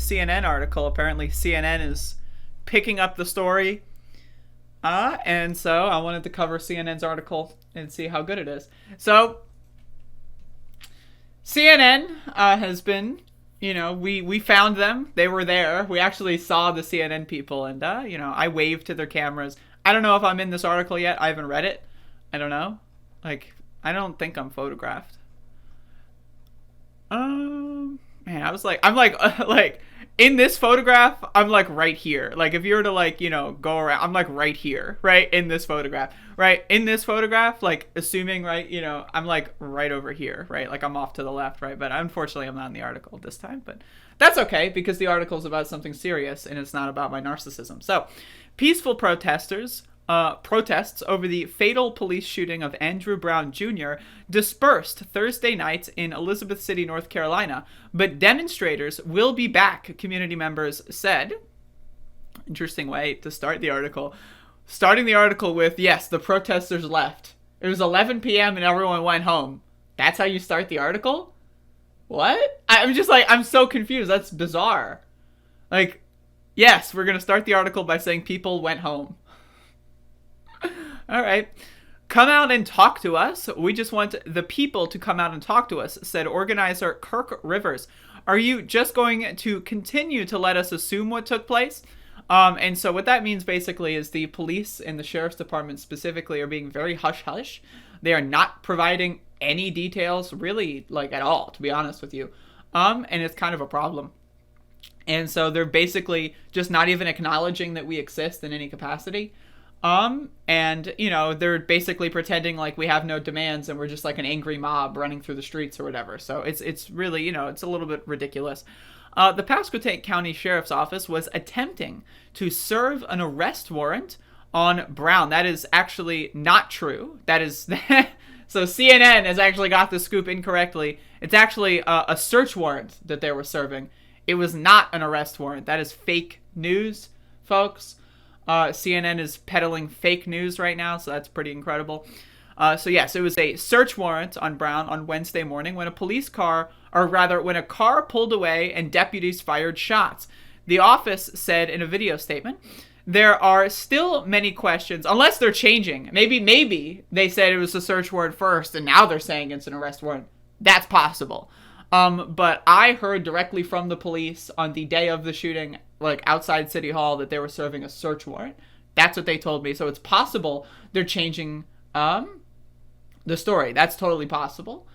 CNN article. Apparently CNN is picking up the story. And so I wanted to cover CNN's article and see how good it is. So CNN has been, we found them. They were there. We actually saw the CNN people, and, I waved to their cameras. I don't know if I'm in this article yet. I haven't read it. I don't know. I don't think I'm photographed. Man, I'm in this photograph, I'm right here. If you were to go around, I'm right here, right? In this photograph, right? In this photograph, assuming, right, I'm right over here, right? I'm off to the left, right? But unfortunately, I'm not in the article this time, but that's okay because the article is about something serious and it's not about my narcissism. So, peaceful protests over the fatal police shooting of Andrew Brown Jr. dispersed Thursday night in Elizabeth City, North Carolina, but demonstrators will be back, community members said. Interesting way to start the article. Starting the article with, yes, the protesters left. It was 11 p.m. and everyone went home. That's how you start the article? What? I'm just I'm so confused. That's bizarre. Yes, we're going to start the article by saying people went home. All right. Come out and talk to us. We just want the people to come out and talk to us, said organizer Kirk Rivers. Are you just going to continue to let us assume what took place? And so what that means basically is the police and the sheriff's department specifically are being very hush-hush. They are not providing any details really at all, to be honest with you. And it's kind of a problem. And so they're basically just not even acknowledging that we exist in any capacity. And, they're basically pretending like we have no demands and we're just an angry mob running through the streets or whatever. So it's really, it's a little bit ridiculous. The Pasquotank County Sheriff's Office was attempting to serve an arrest warrant on Brown. That is actually not true. That is, so CNN has actually got the scoop incorrectly. It's actually a search warrant that they were serving. It was not an arrest warrant. That is fake news, folks. CNN is peddling fake news right now, so that's pretty incredible. So yes, it was a search warrant on Brown on Wednesday morning when when a car pulled away and deputies fired shots. The office said in a video statement, there are still many questions, unless they're changing. Maybe they said it was a search warrant first and now they're saying it's an arrest warrant. That's possible. But I heard directly from the police on the day of the shooting, outside City Hall, that they were serving a search warrant. That's what they told me. So it's possible they're changing the story. That's totally possible.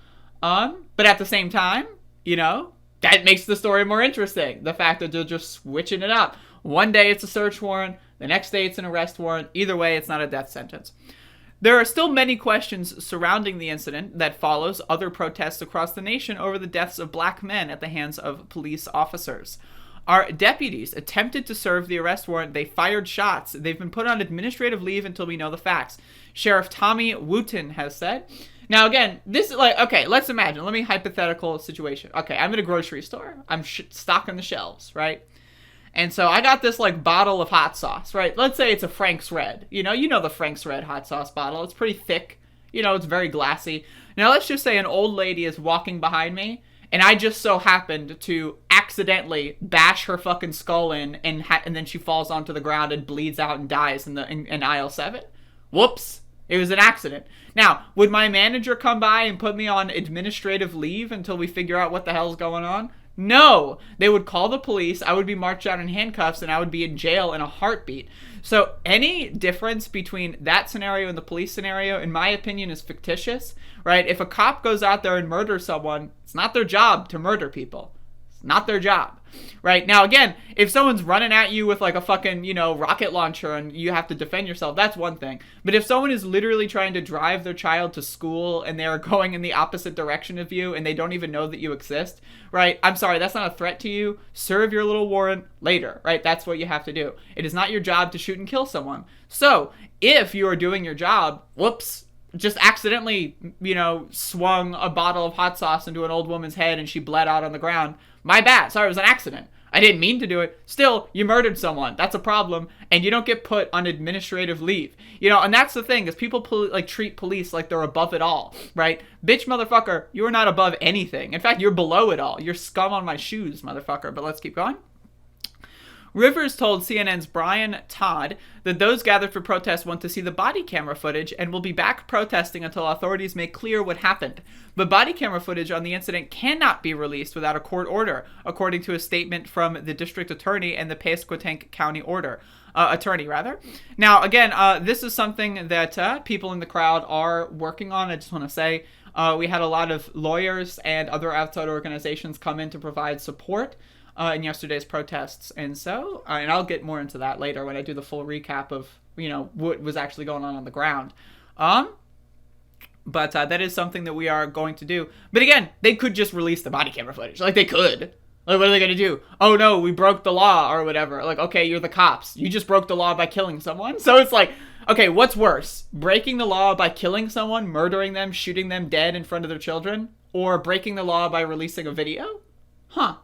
But at the same time, that makes the story more interesting. The fact that they're just switching it up. One day it's a search warrant. The next day it's an arrest warrant. Either way, it's not a death sentence. There are still many questions surrounding the incident that follows other protests across the nation over the deaths of black men at the hands of police officers. Our deputies attempted to serve the arrest warrant. They fired shots. They've been put on administrative leave until we know the facts. Sheriff Tommy Wooten has said. Now, again, this is okay, let's imagine. Let me hypothetical situation. Okay, I'm at a grocery store. I'm stocking the shelves, right? And so I got this bottle of hot sauce, right? Let's say it's a Frank's Red. You know the Frank's Red hot sauce bottle. It's pretty thick. It's very glassy. Now let's just say an old lady is walking behind me and I just so happened to accidentally bash her fucking skull in and then she falls onto the ground and bleeds out and dies in aisle 7. Whoops. It was an accident. Now, would my manager come by and put me on administrative leave until we figure out what the hell's going on? No, they would call the police, I would be marched out in handcuffs, and I would be in jail in a heartbeat. So any difference between that scenario and the police scenario, in my opinion, is fictitious, right? If a cop goes out there and murders someone, it's not their job to murder people. It's not their job, right? Now, again, if someone's running at you with a fucking, rocket launcher and you have to defend yourself, that's one thing. But if someone is literally trying to drive their child to school and they're going in the opposite direction of you and they don't even know that you exist, right? I'm sorry, that's not a threat to you. Serve your little warrant later, right? That's what you have to do. It is not your job to shoot and kill someone. So if you are doing your job, whoops, just accidentally, swung a bottle of hot sauce into an old woman's head and she bled out on the ground. My bad. Sorry, it was an accident. I didn't mean to do it. Still, you murdered someone. That's a problem. And you don't get put on administrative leave. And that's the thing, is people treat police like they're above it all, right? Bitch, motherfucker, you're not above anything. In fact, you're below it all. You're scum on my shoes, motherfucker. But let's keep going. Rivers told CNN's Brian Todd that those gathered for protests want to see the body camera footage and will be back protesting until authorities make clear what happened. But body camera footage on the incident cannot be released without a court order, according to a statement from the district attorney and the Pasquotank County attorney. Now, again, this is something that people in the crowd are working on. I just want to say we had a lot of lawyers and other outside organizations come in to provide support in yesterday's protests, and so and I'll get more into that later when I do the full recap of what was actually going on the ground. But that is something that we are going to do. But again, they could just release the body camera footage. Like, they could. Like, what are they going to do? Oh, no, we broke the law or whatever. Like, okay, you're the cops. You just broke the law by killing someone. So it's like, okay, what's worse? Breaking the law by killing someone, murdering them, shooting them dead in front of their children? Or breaking the law by releasing a video? Huh.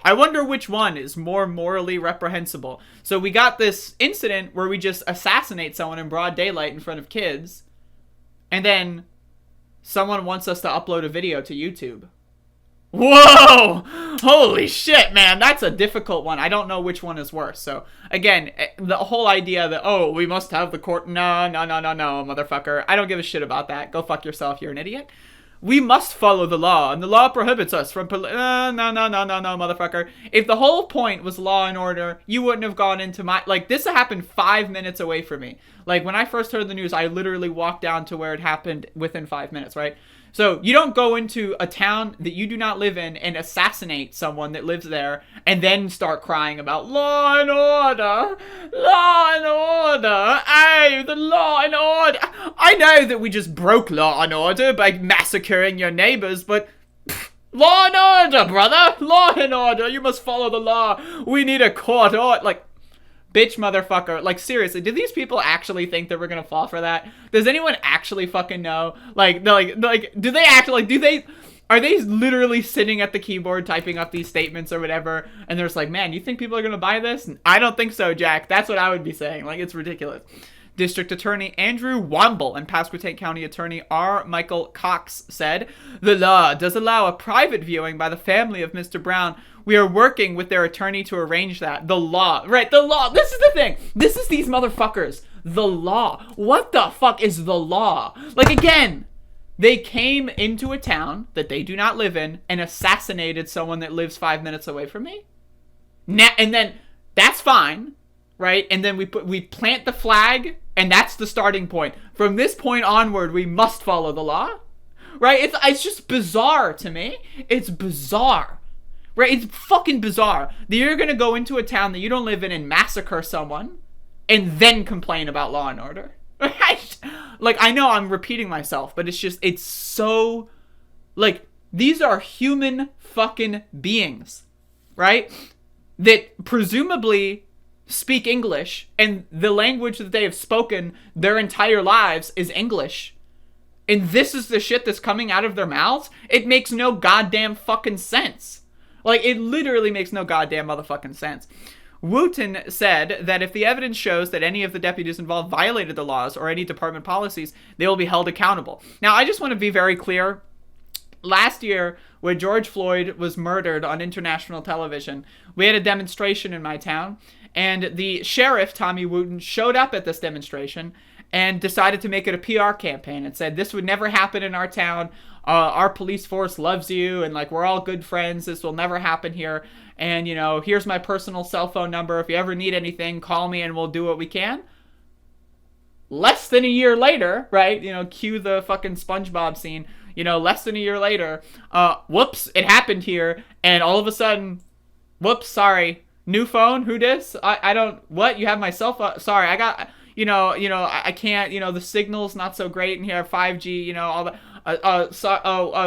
I wonder which one is more morally reprehensible. So we got this incident where we just assassinate someone in broad daylight in front of kids, and then someone wants us to upload a video to YouTube. Whoa! Holy shit, man. That's a difficult one. I don't know which one is worse. So, again, the whole idea that, oh, we must have the court. No, motherfucker. I don't give a shit about that. Go fuck yourself. You're an idiot. We must follow the law, and the law prohibits us from... no, motherfucker. If the whole point was law and order, you wouldn't have gone into my... Like, this happened 5 minutes away from me. Like, when I first heard the news, I literally walked down to where it happened within 5 minutes, right? So, you don't go into a town that you do not live in and assassinate someone that lives there and then start crying about law and order, law and order, hey, the law and order. I know that we just broke law and order by massacring your neighbors, but law and order, brother, law and order, you must follow the law. We need a court order, like... Bitch, motherfucker. Like, seriously, do these people actually think that we're gonna fall for that? Does anyone actually fucking know? Like, do they actually, are they literally sitting at the keyboard typing up these statements or whatever, and they're just like, man, you think people are gonna buy this? I don't think so, Jack. That's what I would be saying. Like, it's ridiculous. District Attorney Andrew Womble and Pasquotank County Attorney R. Michael Cox said, the law does allow a private viewing by the family of Mr. Brown. We are working with their attorney to arrange that. The law. Right, the law. This is the thing. This is these motherfuckers. The law. What the fuck is the law? Like, again, they came into a town that they do not live in and assassinated someone that lives 5 minutes away from me. And then, that's fine, right? And then we plant the flag, and that's the starting point. From this point onward, we must follow the law, right? It's just bizarre to me. It's bizarre. Right? It's fucking bizarre that you're gonna go into a town that you don't live in and massacre someone and then complain about law and order. Like, I know I'm repeating myself, but it's so... Like, these are human fucking beings, right? That presumably speak English, and the language that they have spoken their entire lives is English. And this is the shit that's coming out of their mouths? It makes no goddamn fucking sense. Like, it literally makes no goddamn motherfucking sense. Wooten said that if the evidence shows that any of the deputies involved violated the laws or any department policies, they will be held accountable. Now, I just want to be very clear. Last year, when George Floyd was murdered on international television, we had a demonstration in my town, and the sheriff, Tommy Wooten, showed up at this demonstration and decided to make it a PR campaign and said, this would never happen in our town. Our police force loves you, and, like, we're all good friends. This will never happen here. And, here's my personal cell phone number. If you ever need anything, call me and we'll do what we can. Less than a year later, right? Cue the fucking SpongeBob scene. Less than a year later, whoops, it happened here. And all of a sudden, whoops, sorry. New phone? Who dis? I don't, what? You have my cell phone? Sorry, I got, I can't, the signal's not so great in here, 5G, all the...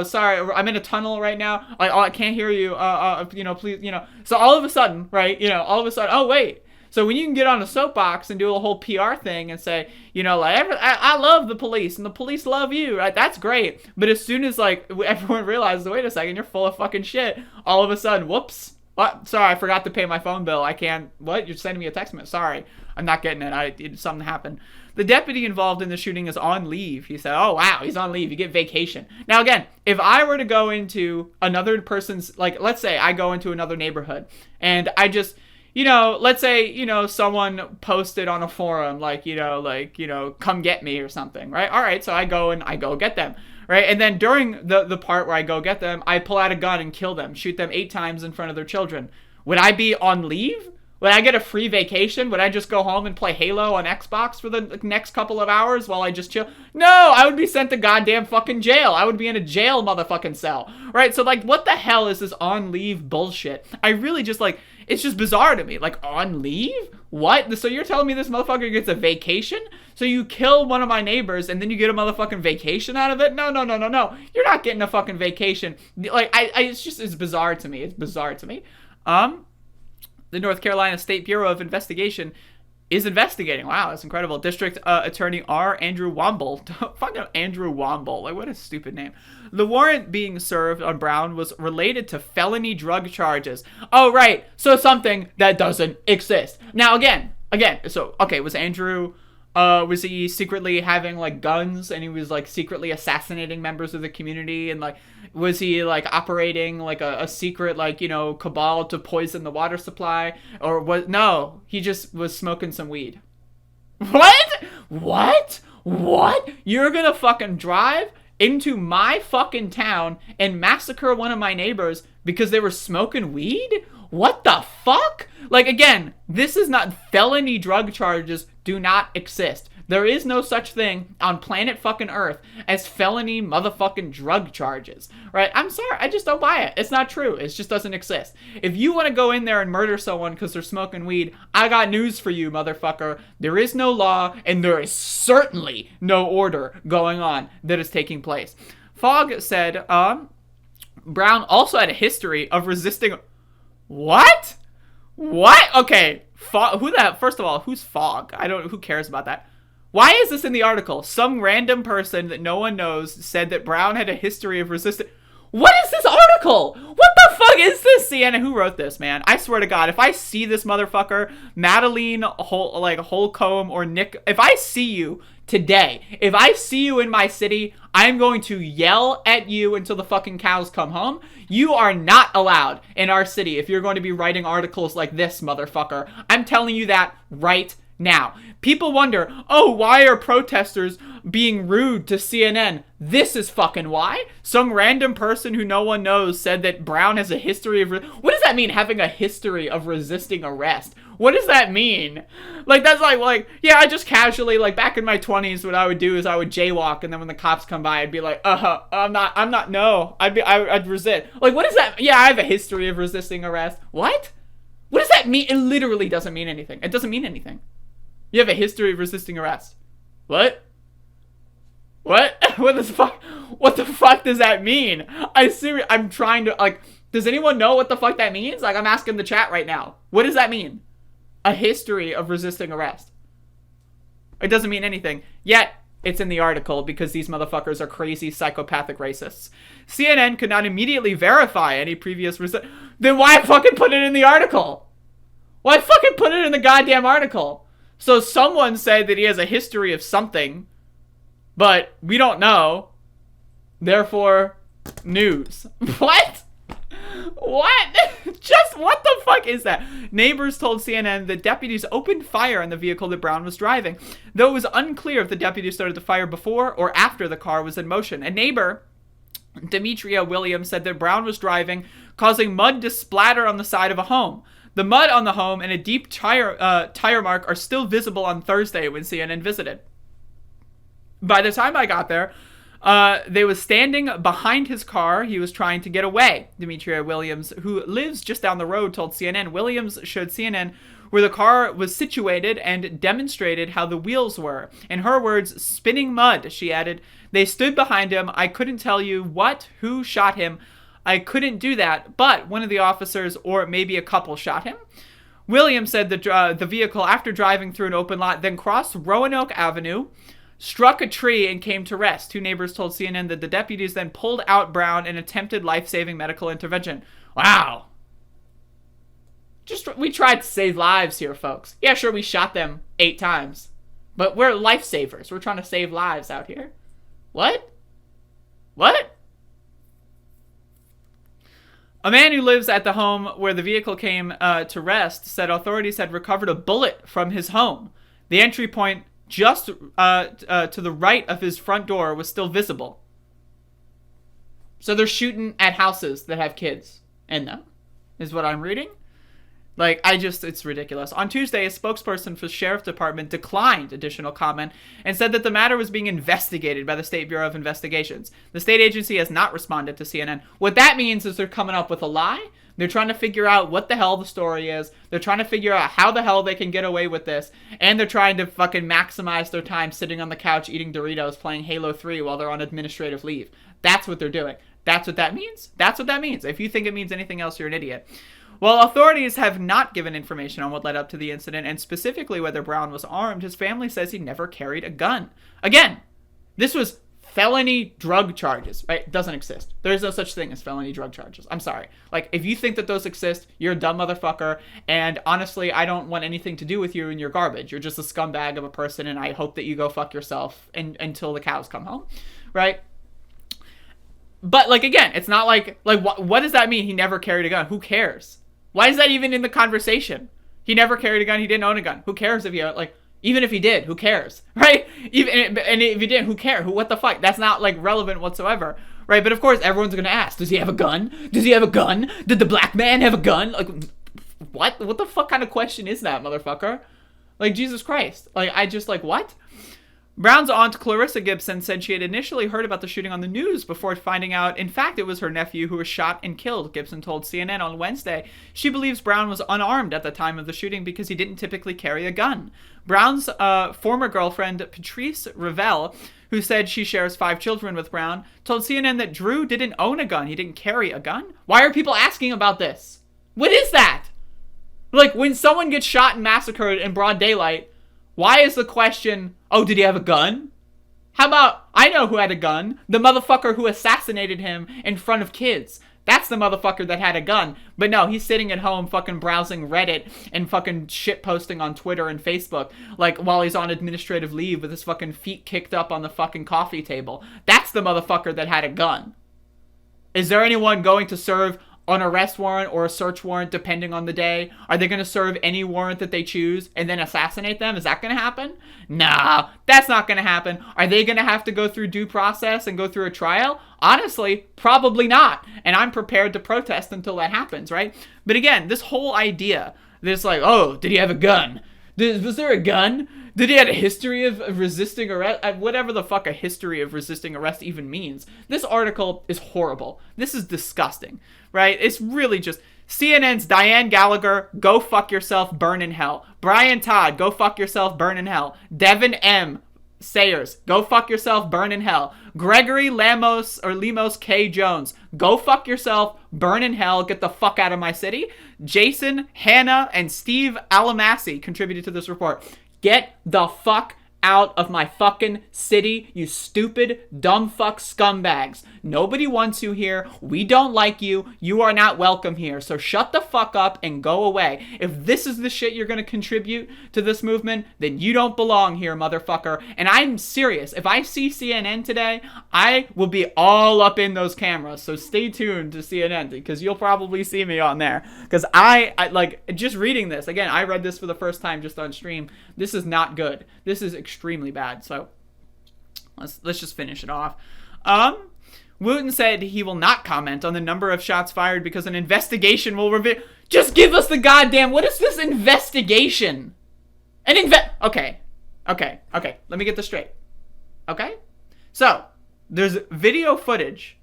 sorry, I'm in a tunnel right now. I can't hear you. Please, So all of a sudden, right, oh, wait. So when you can get on a soapbox and do a whole PR thing and say, I love the police and the police love you, right? That's great. But as soon as, like, everyone realizes, wait a second, you're full of fucking shit. All of a sudden, whoops. What? Sorry, I forgot to pay my phone bill. I can't, what? You're sending me a text message. Sorry, I'm not getting it. Something happened. The deputy involved in the shooting is on leave. He said, oh, wow, he's on leave. You get vacation. Now, again, if I were to go into another person's, like, let's say I go into another neighborhood and I just, let's say, someone posted on a forum, come get me or something, right? All right, so I go get them, right? And then during the part where I go get them, I pull out a gun and kill them, shoot them 8 times in front of their children. Would I be on leave? Would I get a free vacation? Would I just go home and play Halo on Xbox for the next couple of hours while I just chill? No, I would be sent to goddamn fucking jail. I would be in a jail motherfucking cell, right? So, what the hell is this on leave bullshit? I really just, it's just bizarre to me. On leave? What? So you're telling me this motherfucker gets a vacation? So you kill one of my neighbors and then you get a motherfucking vacation out of it? No. You're not getting a fucking vacation. It's bizarre to me. It's bizarre to me. The North Carolina State Bureau of Investigation is investigating. Wow, that's incredible. District Attorney Andrew Womble. Fucking Andrew Womble. What a stupid name. The warrant being served on Brown was related to felony drug charges. Oh, right. So something that doesn't exist. Now, again, was Andrew... was he secretly having, guns, and he was, secretly assassinating members of the community, and, was he, operating, a secret, cabal to poison the water supply, or no, he just was smoking some weed. What? You're gonna fucking drive into my fucking town and massacre one of my neighbors because they were smoking weed? What the fuck? Again, this is not felony drug charges do not exist. There is no such thing on planet fucking Earth as felony motherfucking drug charges, right? I'm sorry, I just don't buy it. It's not true. It just doesn't exist. If you want to go in there and murder someone because they're smoking weed, I got news for you, motherfucker. There is no law, and there is certainly no order going on that is taking place. Fogg said, Brown also had a history of resisting... What? Okay. First of all, who's Fogg? Who cares about that? Why is this in the article? Some random person that no one knows said that Brown had a history of resistance. What is this article? What the fuck is this, Sienna? Who wrote this, man? I swear to God, if I see this motherfucker, Madeline, Holcomb, or Nick, if I see you today, if I see you in my city, I'm going to yell at you until the fucking cows come home. You are not allowed in our city if you're going to be writing articles like this, motherfucker. I'm telling you that right now. People wonder, oh, why are protesters being rude to CNN? This is fucking why. Some random person who no one knows said that Brown has a history of... What does that mean, having a history of resisting arrest? What does that mean? That's yeah, I just casually, back in my 20s, what I would do is I would jaywalk, and then when the cops come by, I'd be like, I'd resist. What is that? Yeah, I have a history of resisting arrest. What? What does that mean? It literally doesn't mean anything. It doesn't mean anything. You have a history of resisting arrest. What? What the fuck? What the fuck does that mean? I'm trying to, does anyone know what the fuck that means? I'm asking the chat right now. What does that mean? A history of resisting arrest. It doesn't mean anything. Yet, it's in the article because these motherfuckers are crazy psychopathic racists. CNN could not immediately verify any previous Then why fucking put it in the article? Why fucking put it in the goddamn article? So someone said that he has a history of something, but we don't know. Therefore, news. What? What? Just what the fuck is that? Neighbors told CNN that deputies opened fire on the vehicle that Brown was driving, though it was unclear if the deputies started the fire before or after the car was in motion. A neighbor, Demetria Williams, said that Brown was driving, causing mud to splatter on the side of a home. The mud on the home and a deep tire mark are still visible on Thursday when CNN visited. By the time I got there, they was standing behind his car. He was trying to get away. Demetria Williams, who lives just down the road, told CNN. Williams showed CNN where the car was situated and demonstrated how the wheels were. In her words, spinning mud, she added. They stood behind him. I couldn't tell you who shot him. I couldn't do that, but one of the officers or maybe a couple shot him. Williams said the vehicle, after driving through an open lot, then crossed Roanoke Avenue, struck a tree, and came to rest. Two neighbors told CNN that the deputies then pulled out Brown and attempted life-saving medical intervention. Wow. We tried to save lives here, folks. Yeah, sure, we shot them 8 times. But we're lifesavers. We're trying to save lives out here. What? What? A man who lives at the home where the vehicle came to rest said authorities had recovered a bullet from his home. The entry point just to the right of his front door was still visible. So they're shooting at houses that have kids in them, is what I'm reading. Like, it's ridiculous. On Tuesday, a spokesperson for the Sheriff's Department declined additional comment and said that the matter was being investigated by the State Bureau of Investigations. The state agency has not responded to CNN. What that means is they're coming up with a lie. They're trying to figure out what the hell the story is. They're trying to figure out how the hell they can get away with this. And they're trying to fucking maximize their time sitting on the couch eating Doritos playing Halo 3 while they're on administrative leave. That's what they're doing. That's what that means. That's what that means. If you think it means anything else, you're an idiot. While authorities have not given information on what led up to the incident, and specifically whether Brown was armed, his family says he never carried a gun. Again, this was felony drug charges, right? It doesn't exist. There's no such thing as felony drug charges. I'm sorry. Like, if you think that those exist, you're a dumb motherfucker, and honestly, I don't want anything to do with you and your garbage. You're just a scumbag of a person, and I hope that you go fuck yourself until the cows come home, right? But, like, again, it's not like what does that mean? He never carried a gun. Who cares? Why is that even in the conversation? He never carried a gun. He didn't own a gun. Who cares if he, even if he did, who cares, right? And if he didn't, who cares? What the fuck? That's not, relevant whatsoever, right? But, of course, everyone's going to ask, does he have a gun? Does he have a gun? Did the black man have a gun? Like, what? What the fuck kind of question is that, motherfucker? Like, Jesus Christ. What? Brown's aunt, Clarissa Gibson, said she had initially heard about the shooting on the news before finding out, in fact, it was her nephew who was shot and killed. Gibson told CNN on Wednesday she believes Brown was unarmed at the time of the shooting because he didn't typically carry a gun. Brown's former girlfriend, Patrice Ravel, who said she shares 5 children with Brown, told CNN that Drew didn't own a gun. He didn't carry a gun. Why are people asking about this? What is that? Like, when someone gets shot and massacred in broad daylight, why is the question, oh, did he have a gun? How about, I know who had a gun. The motherfucker who assassinated him in front of kids. That's the motherfucker that had a gun. But no, he's sitting at home fucking browsing Reddit and fucking shit posting on Twitter and Facebook, while he's on administrative leave with his fucking feet kicked up on the fucking coffee table. That's the motherfucker that had a gun. Is there anyone going to serve an arrest warrant or a search warrant depending on the day? Are they going to serve any warrant that they choose and then assassinate them? Is that going to happen? Nah, that's not going to happen. Are they going to have to go through due process and go through a trial? Honestly, probably not. And I'm prepared to protest until that happens, right? But again, this whole idea, oh, did he have a gun? Was there a gun? Did he have a history of resisting arrest? Whatever the fuck a history of resisting arrest even means. This article is horrible. This is disgusting, right? It's really just CNN's Diane Gallagher, go fuck yourself, burn in hell. Brian Todd, go fuck yourself, burn in hell. Devin M. Sayers, go fuck yourself, burn in hell. Gregory Lemos K. Jones, go fuck yourself, burn in hell, get the fuck out of my city. Jason, Hannah, and Steve Alamassi contributed to this report. Get the fuck out of my fucking city, you stupid, dumb fuck scumbags. Nobody wants you here. We don't like you. You are not welcome here. So shut the fuck up and go away. If this is the shit you're going to contribute to this movement, then you don't belong here, motherfucker. And I'm serious. If I see CNN today, I will be all up in those cameras. So stay tuned to CNN because you'll probably see me on there. Because I just reading this. Again, I read this for the first time just on stream. This is not good. This is extremely bad. So let's just finish it off. Wooten said he will not comment on the number of shots fired because an investigation will reveal. Just give us the goddamn. What is this investigation? Okay. Let me get this straight. Okay. So there's video footage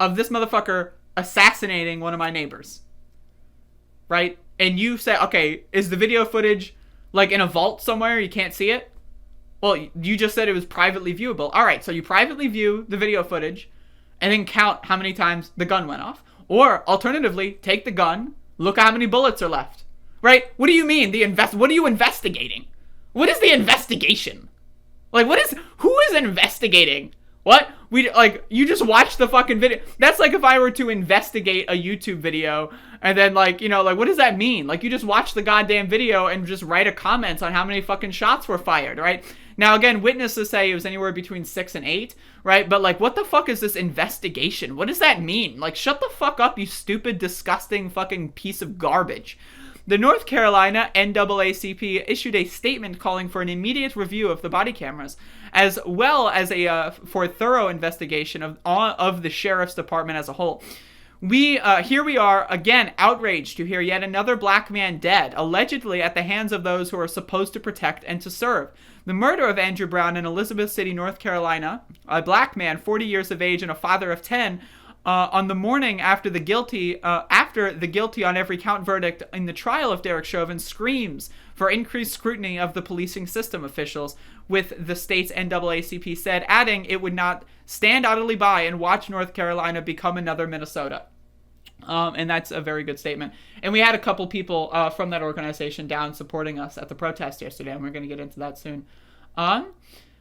of this motherfucker assassinating one of my neighbors. Right? And you say, okay, is the video footage in a vault somewhere? You can't see it? Well, you just said it was privately viewable. All right, so you privately view the video footage and then count how many times the gun went off. Or, alternatively, take the gun, look how many bullets are left. Right? What do you mean? What are you investigating? What is the investigation? Who is investigating? What You just watch the fucking video. That's like if I were to investigate a YouTube video and then like, what does that mean? Like, you just watch the goddamn video and just write a comment on how many fucking shots were fired, right? Now, again, witnesses say it was anywhere between 6 and 8, right? But like, what the fuck is this investigation? What does that mean? Like, shut the fuck up, you stupid, disgusting fucking piece of garbage. The North Carolina NAACP issued a statement calling for an immediate review of the body cameras, as well as for a thorough investigation of the sheriff's department as a whole. Here we are, again, outraged to hear yet another black man dead, allegedly at the hands of those who are supposed to protect and to serve. The murder of Andrew Brown in Elizabeth City, North Carolina, a black man, 40 years of age and a father of 10, on the morning after the guilty on every count verdict in the trial of Derek Chauvin, screams for increased scrutiny of the policing system, officials with the state's NAACP said, adding it would not stand idly by and watch North Carolina become another Minnesota. And that's a very good statement. And we had a couple people from that organization down supporting us at the protest yesterday, and we're going to get into that soon. But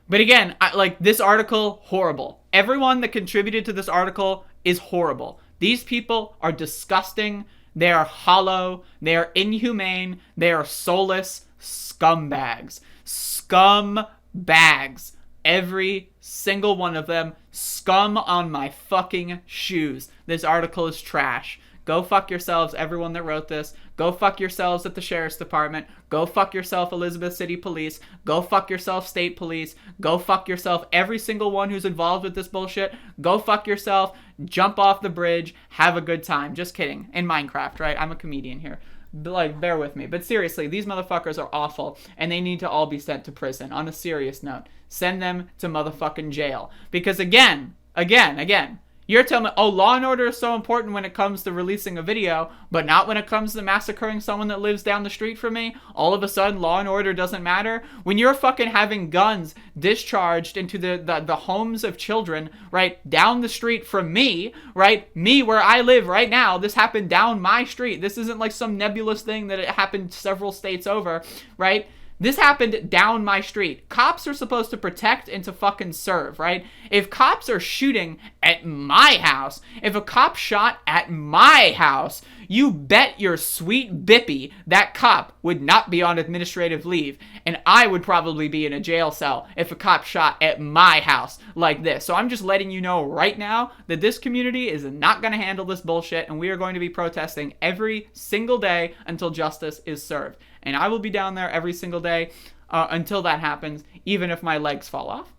again, this article, horrible. Everyone that contributed to this article is horrible. These people are disgusting. They are hollow. They are inhumane. They are soulless scumbags. Scumbags. Every single one of them. Scum on my fucking shoes. This article is trash. Go fuck yourselves, everyone that wrote this. Go fuck yourselves at the Sheriff's Department. Go fuck yourself, Elizabeth City Police. Go fuck yourself, State Police. Go fuck yourself, every single one who's involved with this bullshit. Go fuck yourself. Jump off the bridge. Have a good time. Just kidding. In Minecraft, right? I'm a comedian here. Bear with me. But seriously, these motherfuckers are awful, and they need to all be sent to prison. On a serious note, send them to motherfucking jail. Because again, you're telling me, oh, law and order is so important when it comes to releasing a video, but not when it comes to massacring someone that lives down the street from me? All of a sudden, law and order doesn't matter? When you're fucking having guns discharged into the homes of children, right, down the street from me, right? Me, where I live right now, this happened down my street. This isn't like some nebulous thing that it happened several states over, right? This happened down my street. Cops are supposed to protect and to fucking serve, right? If cops are shooting at my house, if a cop shot at my house, you bet your sweet bippy that cop would not be on administrative leave. And I would probably be in a jail cell if a cop shot at my house like this. So I'm just letting you know right now that this community is not going to handle this bullshit, and we are going to be protesting every single day until justice is served. And I will be down there every single day until that happens, even if my legs fall off.